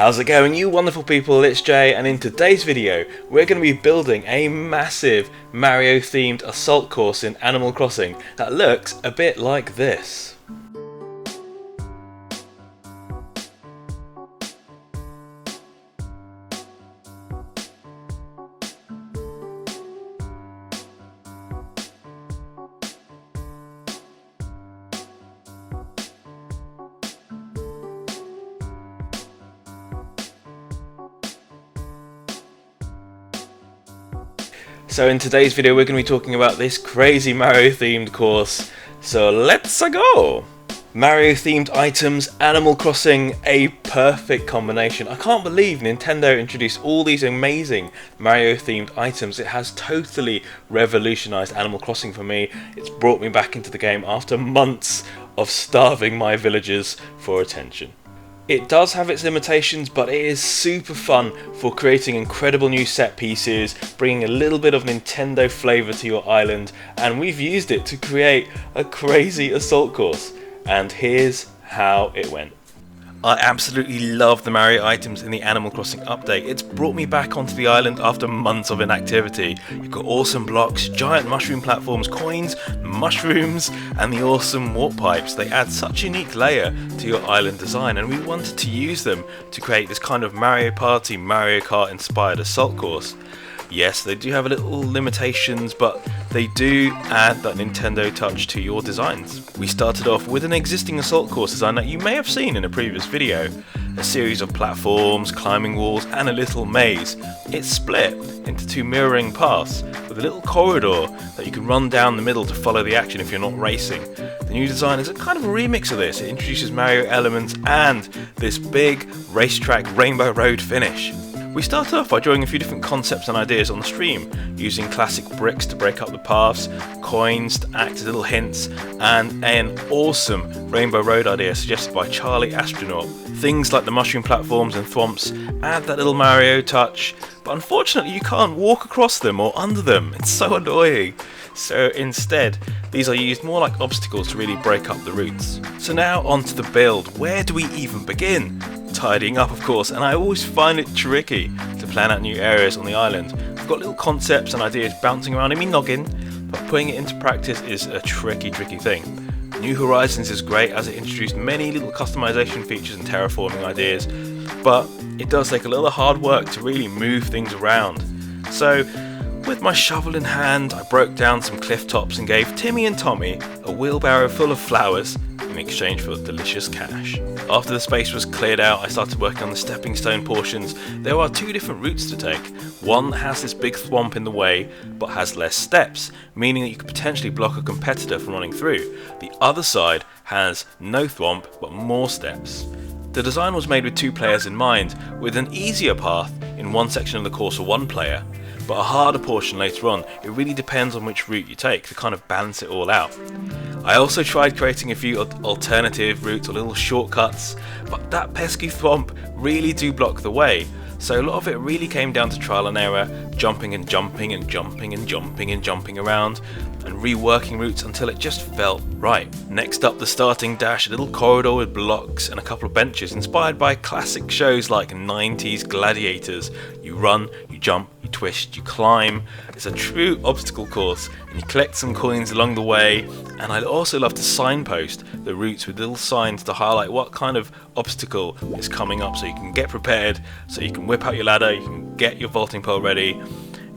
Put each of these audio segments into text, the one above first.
How's it going, you wonderful people? It's Jay, and in today's video we're going to be building a massive Mario themed assault course in Animal Crossing that looks a bit like this. So in today's video we're going to be talking about this crazy Mario themed course, so let's go! Mario themed items, Animal Crossing, a perfect combination. I can't believe Nintendo introduced all these amazing Mario themed items. It has totally revolutionised Animal Crossing for me. It's brought me back into the game after months of starving my villagers for attention. It does have its limitations, but it is super fun for creating incredible new set pieces, bringing a little bit of Nintendo flavour to your island, and we've used it to create a crazy assault course. And here's how it went. I absolutely love the Mario items in the Animal Crossing update. It's brought me back onto the island after months of inactivity. You've got awesome blocks, giant mushroom platforms, coins, mushrooms, and the awesome warp pipes. They add such a unique layer to your island design, and we wanted to use them to create this kind of Mario Party, Mario Kart inspired assault course. Yes, they do have a little limitations, but they do add that Nintendo touch to your designs. We started off with an existing assault course design that you may have seen in a previous video. A series of platforms, climbing walls, and a little maze. It's split into two mirroring paths with a little corridor that you can run down the middle to follow the action if you're not racing. The new design is a kind of a remix of this. It introduces Mario elements and this big racetrack Rainbow Road finish. We started off by drawing a few different concepts and ideas on the stream, using classic bricks to break up the paths, coins to act as little hints, and an awesome Rainbow Road idea suggested by Charlie Astronaut. Things like the mushroom platforms and thwomps add that little Mario touch, but unfortunately you can't walk across them or under them. It's so annoying. So instead, these are used more like obstacles to really break up the routes. So now onto the build. Where do we even begin? Tidying up, of course, and I always find it tricky to plan out new areas on the island. I've got little concepts and ideas bouncing around in my noggin, but putting it into practice is a tricky thing. New Horizons is great as it introduced many little customization features and terraforming ideas, but it does take a little hard work to really move things around. So with my shovel in hand, I broke down some cliff tops and gave Timmy and Tommy a wheelbarrow full of flowers in exchange for delicious cash. After the space was cleared out, I started working on the stepping stone portions. There are two different routes to take. One has this big thwomp in the way, but has less steps, meaning that you could potentially block a competitor from running through. The other side has no thwomp, but more steps. The design was made with two players in mind, with an easier path in one section of the course for one player, but a harder portion later on. It really depends on which route you take to kind of balance it all out. I also tried creating a few alternative routes or little shortcuts, but that pesky thwomp really do block the way, so a lot of it really came down to trial and error, jumping and jumping and jumping and jumping and jumping around, and reworking routes until it just felt right. Next up, the starting dash, a little corridor with blocks and a couple of benches inspired by classic shows like 90s Gladiators. You run, you jump, you twist, you climb. It's a true obstacle course, and you collect some coins along the way. And I also love to signpost the routes with little signs to highlight what kind of obstacle is coming up, so you can get prepared, so you can whip out your ladder, you can get your vaulting pole ready.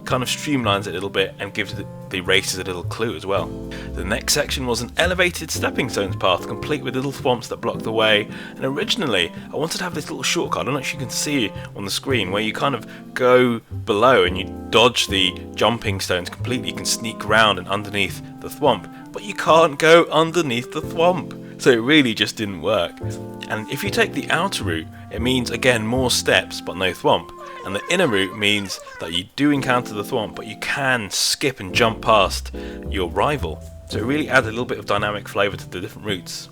Kind of streamlines it a little bit and gives the racers a little clue as well. The next section was an elevated stepping stones path complete with little thwomps that block the way, and originally I wanted to have this little shortcut, I don't know if you can see on the screen, where you kind of go below and you dodge the jumping stones completely. You can sneak around and underneath the thwomp, but you can't go underneath the thwomp, so it really just didn't work. And if you take the outer route, it means again more steps but no thwomp. And the inner route means that you do encounter the thwomp, but you can skip and jump past your rival. So it really adds a little bit of dynamic flavour to the different routes.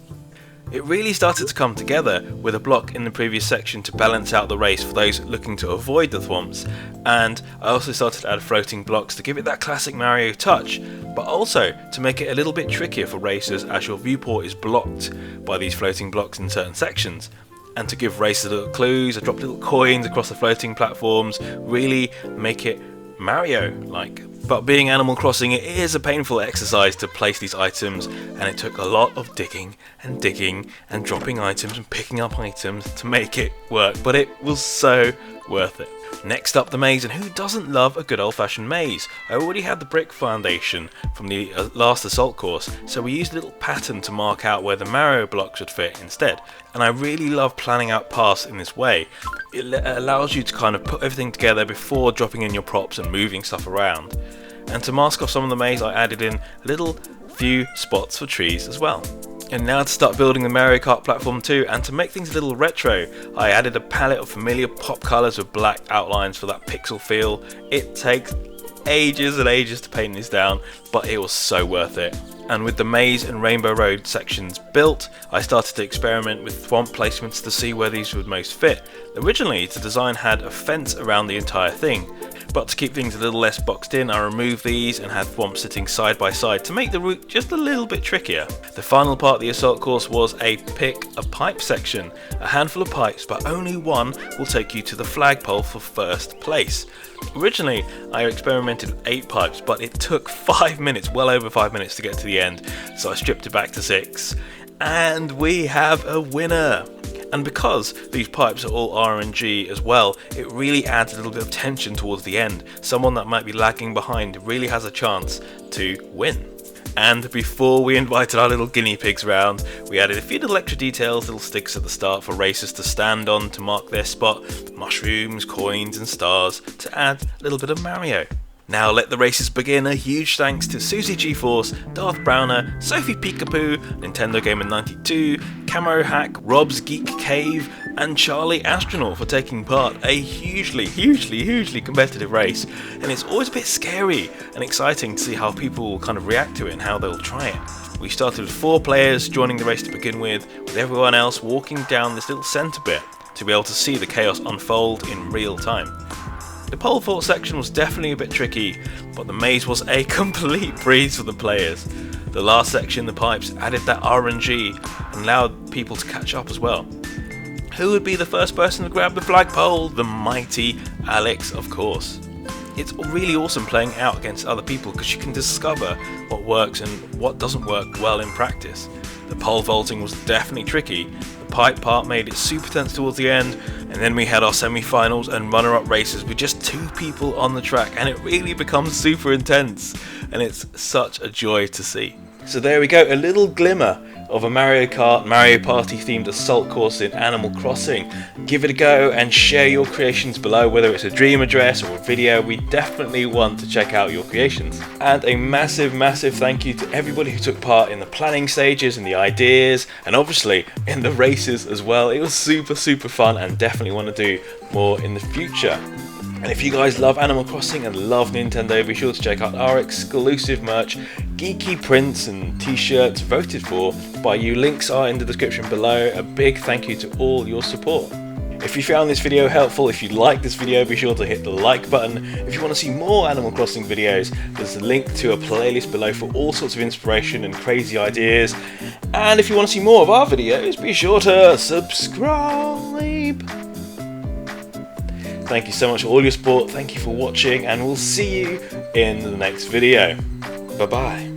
It really started to come together with a block in the previous section to balance out the race for those looking to avoid the thwomps, and I also started to add floating blocks to give it that classic Mario touch, but also to make it a little bit trickier for racers as your viewport is blocked by these floating blocks in certain sections. And to give racers little clues, I dropped little coins across the floating platforms, really make it Mario-like. But being Animal Crossing, it is a painful exercise to place these items, and it took a lot of digging and dropping items and picking up items to make it work, but it was so worth it. Next up, the maze, and who doesn't love a good old-fashioned maze? I already had the brick foundation from the last assault course, so we used a little pattern to mark out where the Mario blocks would fit instead. And I really love planning out paths in this way. It allows you to kind of put everything together before dropping in your props and moving stuff around. And to mask off some of the maze, I added in a little few spots for trees as well. And now to start building the Mario Kart platform too, and to make things a little retro, I added a palette of familiar pop colours with black outlines for that pixel feel. It takes ages and ages to paint this down, but it was so worth it. And with the maze and Rainbow Road sections built, I started to experiment with swamp placements to see where these would most fit. Originally, the design had a fence around the entire thing, but to keep things a little less boxed in, I removed these and had swamps sitting side by side to make the route just a little bit trickier. The final part of the assault course was a pick a pipe section, a handful of pipes, but only one will take you to the flagpole for first place. Originally, I experimented with 8 pipes, but it took 5 minutes, well over 5 minutes to get to the end, so I stripped it back to 6. And we have a winner! And because these pipes are all RNG as well, it really adds a little bit of tension towards the end. Someone that might be lagging behind really has a chance to win. And before we invited our little guinea pigs round, we added a few little extra details, little sticks at the start for racers to stand on to mark their spot, mushrooms, coins and stars to add a little bit of Mario. Now let the races begin. A huge thanks to Susie G-Force, Darth Browner, Sophie Peekaboo, Nintendo Gamer 92, Camo Hack, Rob's Geek Cave, and Charlie Astronaut for taking part. A hugely competitive race, and it's always a bit scary and exciting to see how people will kind of react to it and how they'll try it. We started with 4 players joining the race to begin with everyone else walking down this little centre bit to be able to see the chaos unfold in real time. The pole vault section was definitely a bit tricky, but the maze was a complete breeze for the players. The last section, the pipes, added that RNG and allowed people to catch up as well. Who would be the first person to grab the flagpole? The mighty Alex, of course. It's really awesome playing out against other people because you can discover what works and what doesn't work well in practice. The pole vaulting was definitely tricky. The pipe part made it super tense towards the end, and then we had our semi-finals and runner-up races with just 2 people on the track, and it really becomes super intense, and it's such a joy to see. So there we go, a little glimmer of a Mario Kart, Mario Party themed assault course in Animal Crossing. Give it a go and share your creations below, whether it's a dream address or a video. We definitely want to check out your creations. And a massive thank you to everybody who took part in the planning stages and the ideas, and obviously in the races as well. It was super fun and definitely want to do more in the future. And if you guys love Animal Crossing and love Nintendo, be sure to check out our exclusive merch, geeky prints and t-shirts voted for by you. Links are in the description below. A big thank you to all your support. If you found this video helpful, if you liked this video, be sure to hit the like button. If you want to see more Animal Crossing videos, there's a link to a playlist below for all sorts of inspiration and crazy ideas. And if you want to see more of our videos, be sure to subscribe. Thank you so much for all your support, thank you for watching, and we'll see you in the next video. Bye bye.